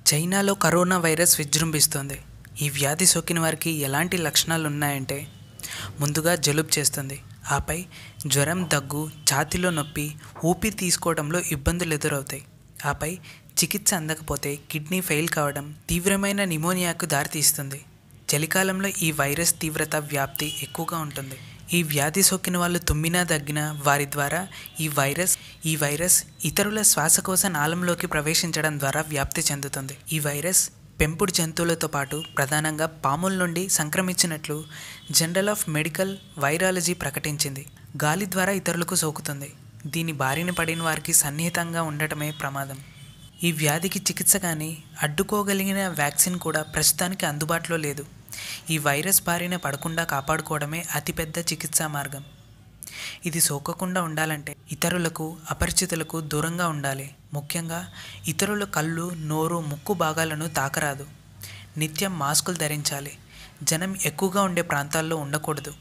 చైనాలో corona virus విజృంభిస్తుంది. ఈ వ్యాధి సోకిన వారికి ఎలాంటి లక్షణాలు ఉన్నాయంటే, ముందుగా జలుబు చేస్తుంది. ఆపై జ్వరం, దగ్గు, ఛాతీలో నొప్పి, ఊపిరి తీసుకోవడంలో ఇబ్బందులు ఎదురవుతాయి. ఆపై చికిత్స అందకపోతే కిడ్నీ ఫెయిల్ కావడం, తీవ్రమైన నిమోనియాకు దారితీస్తుంది. చలికాలంలో ఈ వైరస్ తీవ్రత, వ్యాప్తి ఎక్కువగా ఉంటుంది. ఈ వ్యాధి సోకిన వాళ్ళు తుమ్మినా, దగ్గినా వారి ద్వారా ఈ వైరస్ ఇతరుల శ్వాసకోశ నాళంలోకి ప్రవేశించడం ద్వారా వ్యాప్తి చెందుతుంది. ఈ వైరస్ పెంపుడు జంతువులతో పాటు ప్రధానంగా పాముల నుండి సంక్రమించినట్లు జర్నల్ ఆఫ్ మెడికల్ వైరాలజీ ప్రకటించింది. గాలి ద్వారా ఇతరులకు సోకుతుంది. దీని బారిన పడిన వారికి సన్నిహితంగా ఉండటమే ప్రమాదం. ఈ వ్యాధికి చికిత్స కానీ అడ్డుకోగలిగిన వ్యాక్సిన్ కూడా ప్రస్తుతానికి అందుబాటులో లేదు. ఈ వైరస్ బారిన పడకుండా కాపాడుకోవడమే అతిపెద్ద చికిత్సా మార్గం. ఇది సోకకుండా ఉండాలంటే ఇతరులకు, అపరిచితులకు దూరంగా ఉండాలి. ముఖ్యంగా ఇతరుల కళ్ళు, నోరు, ముక్కు భాగాలను తాకరాదు. నిత్యం మాస్కులు ధరించాలి. జనం ఎక్కువగా ఉండే ప్రాంతాల్లో ఉండకూడదు.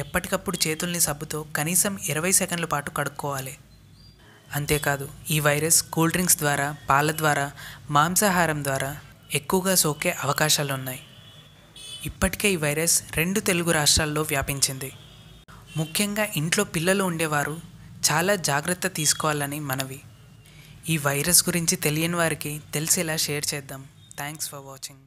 ఎప్పటికప్పుడు చేతుల్ని సబ్బుతో కనీసం 20 సెకండ్ల పాటు కడుక్కోవాలి. అంతేకాదు, ఈ వైరస్ కూల్ డ్రింక్స్ ద్వారా, పాల ద్వారా, మాంసాహారం ద్వారా ఎక్కువగా సోకే అవకాశాలున్నాయి. ఇప్పటికే ఈ వైరస్ 2 తెలుగు రాష్ట్రాల్లో వ్యాపించింది. ముఖ్యంగా ఇంట్లో పిల్లలు ఉండేవారు చాలా జాగ్రత్త తీసుకోవాలని మనవి. ఈ వైరస్ గురించి తెలియని వారికి తెలిసేలా షేర్ చేద్దాం. Thanks for watching.